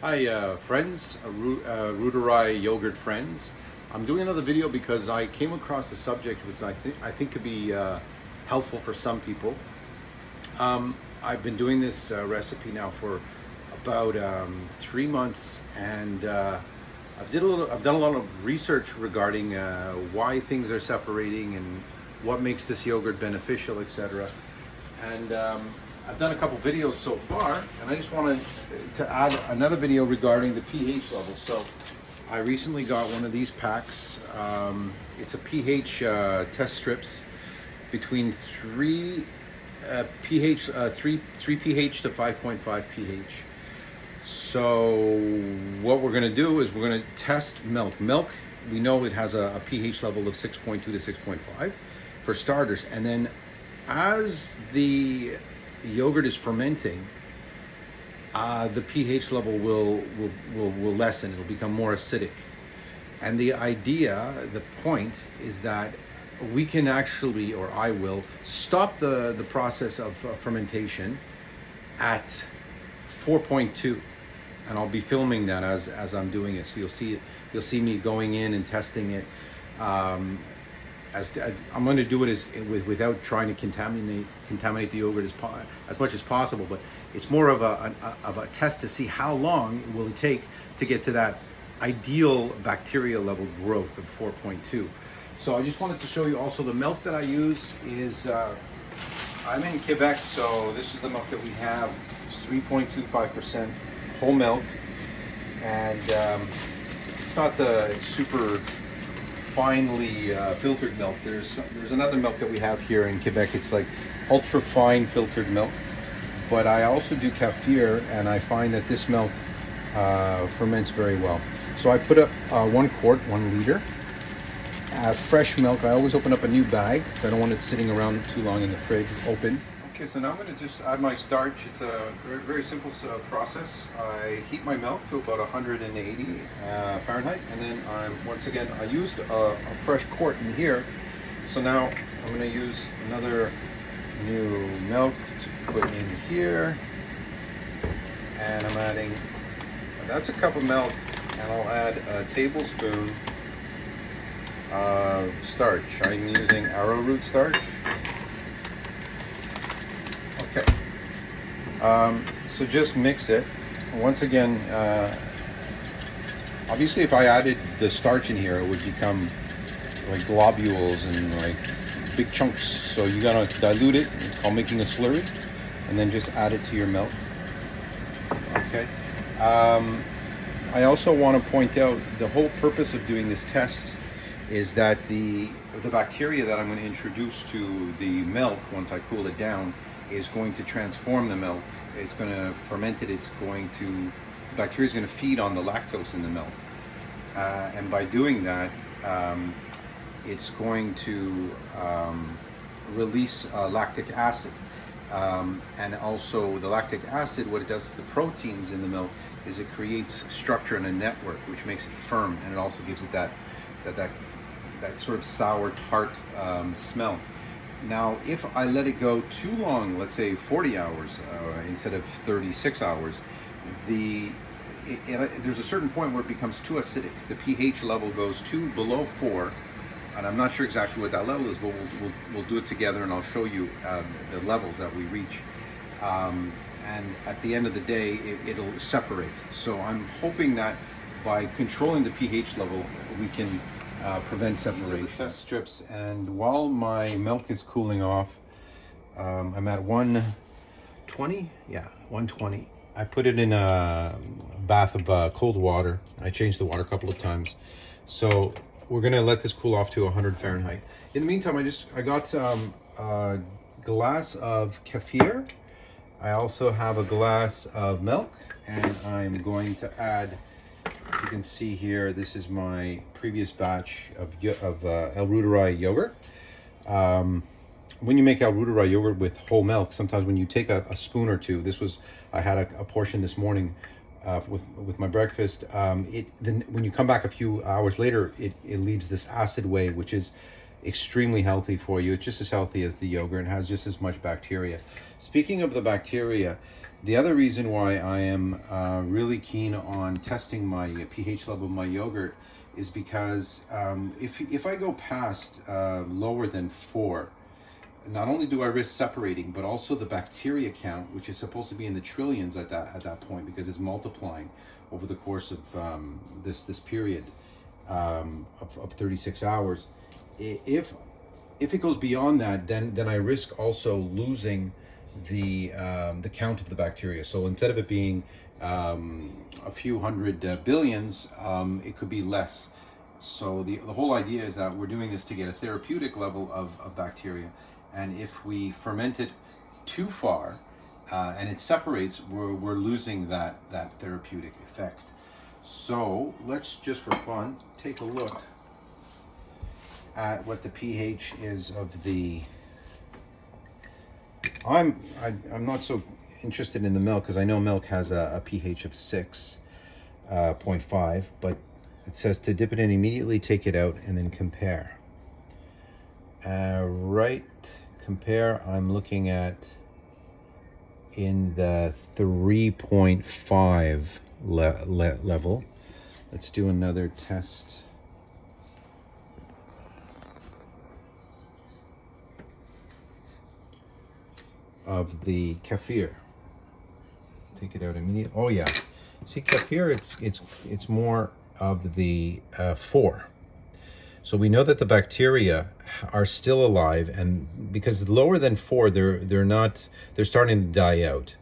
Hi friends, Reuteri yogurt friends. I'm doing another video because I came across a subject which I think could be helpful for some people. I've been doing this recipe now for about 3 months, and I've done a lot of research regarding why things are separating and what makes this yogurt beneficial, etc. And I've done a couple videos so far, and I just wanted to add another video regarding the pH level. So I recently got one of these packs. It's a pH test strips between 3 pH to 5.5 pH. So what we're going to do is we're going to test milk. Milk, we know it has a pH level of 6.2 to 6.5 for starters, and then as the yogurt is fermenting, the pH level will lessen. It'll become more acidic. And the point is that we can actually, or I will, stop the process of fermentation at 4.2. And I'll be filming that as I'm doing it. So you'll see me going in and testing it. I'm going to do it without trying to contaminate the yogurt as much as possible, but it's more of a test to see how long it will take to get to that ideal bacteria level growth of 4.2. So I just wanted to show you also the milk that I use is, I'm in Quebec, so this is the milk that we have. It's 3.25% whole milk, and it's not the super finely filtered milk. There's another milk that we have here in Quebec. It's like ultra fine filtered milk, but I also do kefir, and I find that this milk ferments very well. So I put up 1 quart, 1 liter fresh milk. I always open up a new bag because I don't want it sitting around too long in the fridge open. Okay, so now I'm going to just add my starch. It's a very simple process. I heat my milk to about 180 Fahrenheit, and then I used a fresh quart in here. So now I'm going to use another new milk to put in here, and I'm adding, that's a cup of milk, and I'll add a tablespoon of starch. I'm using arrowroot starch. Okay, so just mix it. Once again, obviously if I added the starch in here, it would become like globules and like big chunks. So you gotta dilute it. It's called making a slurry, and then just add it to your milk. Okay. I also want to point out the whole purpose of doing this test is that the bacteria that I'm going to introduce to the milk once I cool it down is going to transform the milk. It's going to ferment it. The bacteria is going to feed on the lactose in the milk, and by doing that, it's going to release lactic acid, and also the lactic acid, what it does to the proteins in the milk is it creates structure and a network, which makes it firm, and it also gives it that sort of sour tart smell. Now, if I let it go too long, let's say 40 hours instead of 36 hours, there's a certain point where it becomes too acidic. The pH level goes below 4, and I'm not sure exactly what that level is, but we'll do it together, and I'll show you the levels that we reach. And at the end of the day, it'll separate. So I'm hoping that by controlling the pH level, we can prevent separation. These are the test strips, and while my milk is cooling off, I'm at 120. Yeah, 120. I put it in a bath of cold water. I changed the water a couple of times. So we're gonna let this cool off to 100 Fahrenheit. In the meantime, I got a glass of kefir. I also have a glass of milk, and I'm going to add, you can see here, this is my previous batch of El Reuteri yogurt. When you make El Reuteri yogurt with whole milk, sometimes when you take a spoon or two, I had a portion this morning with my breakfast. Then when you come back a few hours later, it leaves this acid way, which is extremely healthy for you. It's just as healthy as the yogurt and has just as much bacteria. Speaking of the bacteria, The other reason why I am really keen on testing my pH level of my yogurt is because if I go past lower than 4, not only do I risk separating, but also the bacteria count, which is supposed to be in the trillions at that point, because it's multiplying over the course of this period of 36 hours. If it goes beyond that, then I risk also losing the count of the bacteria. So instead of it being a few hundred billions, it could be less. So the whole idea is that we're doing this to get a therapeutic level of bacteria, and if we ferment it too far and it separates, we're losing that therapeutic effect. So let's just for fun take a look at what the pH is of the. I'm not so interested in the milk, because I know milk has a pH of 6.5, but it says to dip it in immediately, take it out, and then compare. Right, compare. I'm looking at in the 3.5 level. Let's do another test. Of the kefir. Take it out immediately. Oh yeah, see, kefir, it's more of the 4. So we know that the bacteria are still alive, and because lower than 4, they're starting to die out.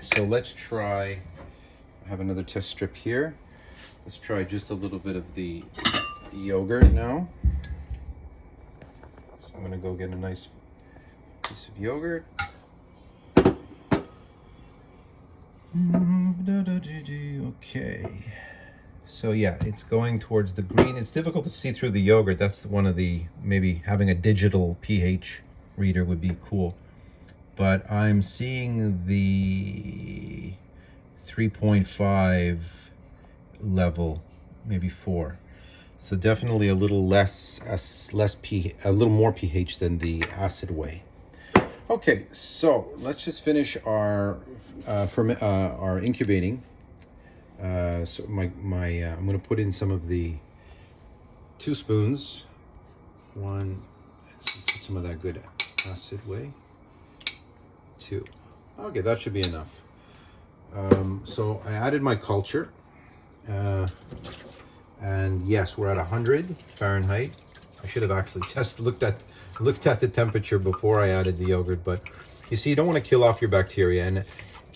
So let's try. I have another test strip here. Let's try just a little bit of the yogurt now. So I'm gonna go get a nice piece of yogurt. Okay, so yeah, it's going towards the green. It's difficult to see through the yogurt. That's one of the, maybe having a digital pH reader would be cool. But I'm seeing the 3.5 level, maybe 4. So definitely a little a little more pH than the acid way. Okay, so let's just finish our incubating. So I'm going to put in some of the 2 spoons. One, some of that good acid way. 2. Okay, that should be enough. So I added my culture, and yes, we're at 100 Fahrenheit. I should have actually looked at the temperature before I added the yogurt, but you see, you don't want to kill off your bacteria,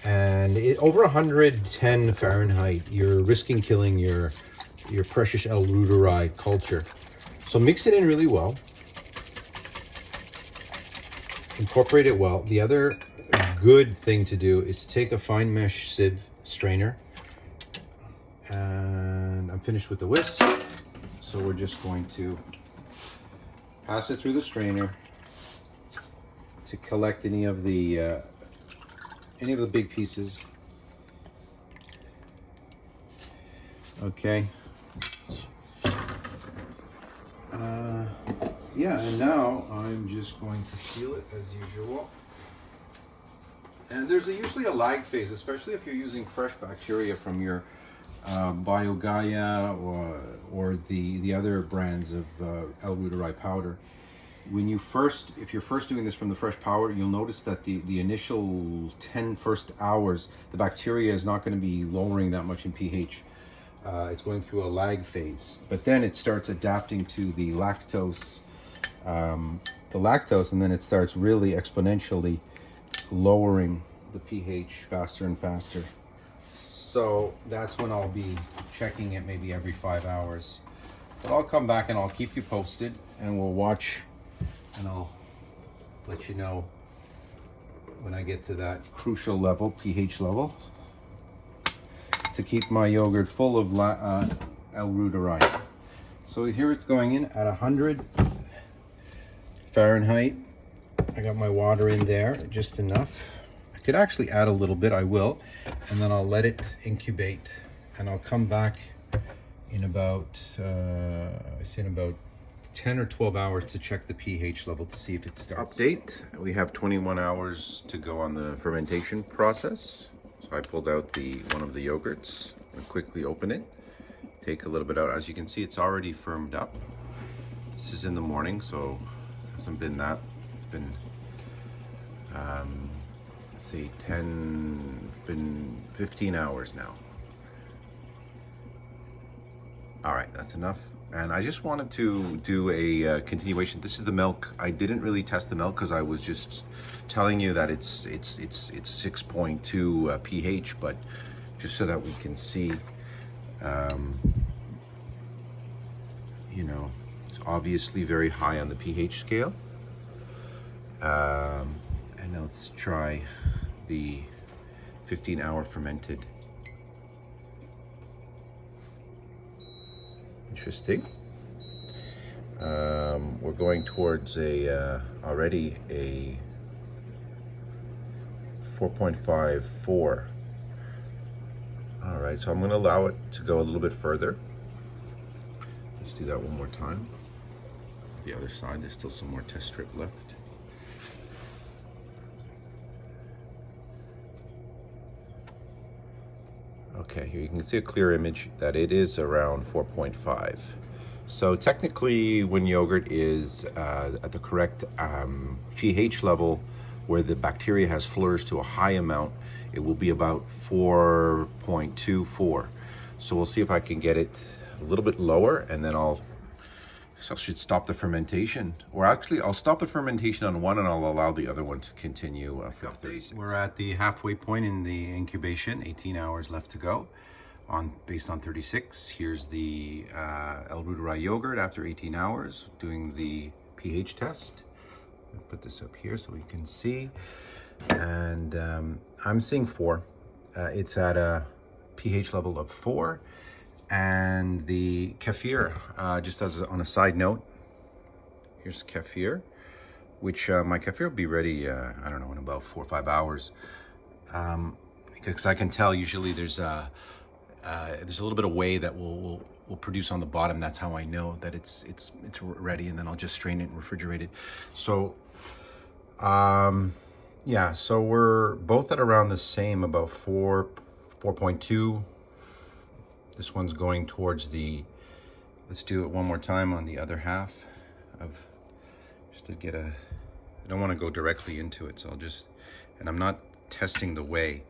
and over 110 Fahrenheit, you're risking killing your precious L. reuteri culture. So mix it in really well, incorporate it well. The other good thing to do is take a fine mesh sieve strainer, and I'm finished with the whisk, so we're just going to pass it through the strainer to collect any of the big pieces. Okay. Yeah, and now I'm just going to seal it as usual. And there's usually a lag phase, especially if you're using fresh bacteria from your BioGaia or the other brands of L. reuteri powder. If you're first doing this from the fresh powder, you'll notice that the initial 10 first hours, the bacteria is not going to be lowering that much in pH. It's going through a lag phase, but then it starts adapting to the lactose, and then it starts really exponentially lowering the pH faster and faster. So that's when I'll be checking it maybe every 5 hours. But I'll come back and I'll keep you posted, and we'll watch, and I'll let you know when I get to that crucial level, pH level, to keep my yogurt full of L. reuteri. So here it's going in at 100 Fahrenheit. I got my water in there, just enough. I could actually add a little bit, I will, and then I'll let it incubate, and I'll come back in about, 10 or 12 hours to check the pH level to see if it starts. Update, we have 21 hours to go on the fermentation process. So I pulled out one of the yogurts and quickly open it. Take a little bit out. As you can see, it's already firmed up. This is in the morning, so it hasn't been that. It's been, let's see, been 15 hours now. All right, that's enough. And I just wanted to do a continuation. This is the milk. I didn't really test the milk because I was just telling you that it's 6.2 pH, but just so that we can see, you know, it's obviously very high on the pH scale. And now let's try the 15-hour fermented. Interesting. We're going towards already a 4.54. All right, so I'm going to allow it to go a little bit further. Let's do that one more time. The other side, there's still some more test strip left. Okay, here you can see a clear image that it is around 4.5. So technically, when yogurt is at the correct pH level, where the bacteria has flourished to a high amount, it will be about 4.24. So we'll see if I can get it a little bit lower, and then I should stop the fermentation. Or actually, I'll stop the fermentation on one and I'll allow the other one to continue for 36. We're at the halfway point in the incubation, 18 hours left to go. Based on 36, here's the El Reuteri yogurt after 18 hours, doing the pH test. I'll put this up here so we can see. And I'm seeing 4. It's at a pH level of 4. And the kefir, just on a side note, here's kefir, which my kefir will be ready, I don't know, in about 4 or 5 hours. Because I can tell usually there's a little bit of whey that will produce on the bottom. That's how I know that it's ready, and then I'll just strain it and refrigerate it. So, yeah, so we're both at around the same, about 4.2. This one's going towards let's do it one more time on the other half just to get I don't want to go directly into it, so and I'm not testing the whey,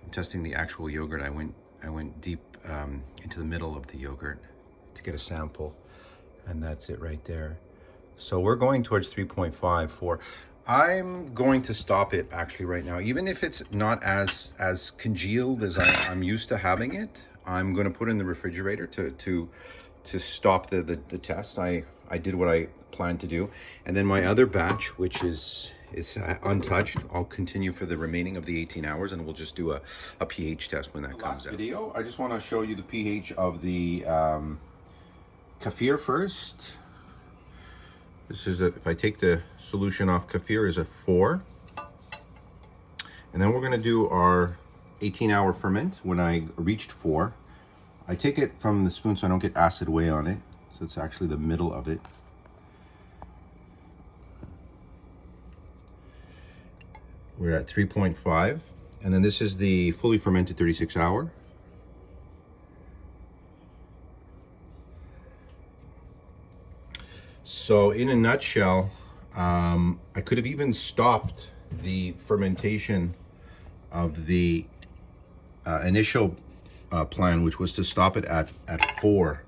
I'm testing the actual yogurt. I went deep into the middle of the yogurt to get a sample, and that's it right there. So we're going towards 3.54. I'm going to stop it actually right now, even if it's not as congealed as I'm used to having it. I'm going to put it in the refrigerator to stop the test. I did what I planned to do, and then my other batch, which is untouched, I'll continue for the remaining of the 18 hours, and we'll just do a pH test when that comes out. Video, I just want to show you the pH of the kefir first. This is if I take the solution off kefir, is a 4, and then we're going to do our 18-hour ferment. When I reached 4, I take it from the spoon so I don't get acid whey on it. So it's actually the middle of it. We're at 3.5, and then this is the fully fermented 36-hour. So in a nutshell, I could have even stopped the fermentation of the initial plan, which was to stop it at 4.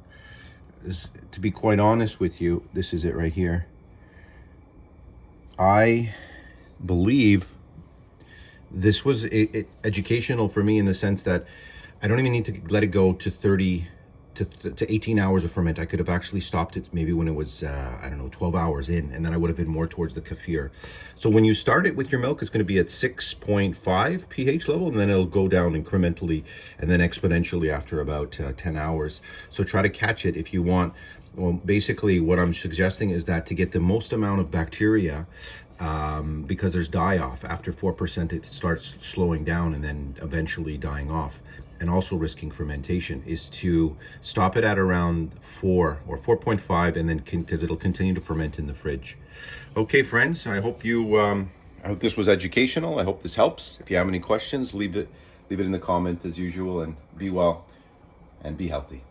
To be quite honest with you, this is it right here. I believe this was educational for me in the sense that I don't even need to let it go to 18 hours of ferment. I could have actually stopped it maybe when it was, I don't know, 12 hours in, and then I would have been more towards the kefir. So when you start it with your milk, it's going to be at 6.5 pH level, and then it'll go down incrementally and then exponentially after about 10 hours. So try to catch it if you want Well, basically what I'm suggesting is that to get the most amount of bacteria, because there's die-off, after 4% it starts slowing down and then eventually dying off, and also risking fermentation, is to stop it at around 4 or 4.5, and then because it'll continue to ferment in the fridge. Okay, friends, I hope this was educational. I hope this helps. If you have any questions, leave it in the comment as usual, and be well and be healthy.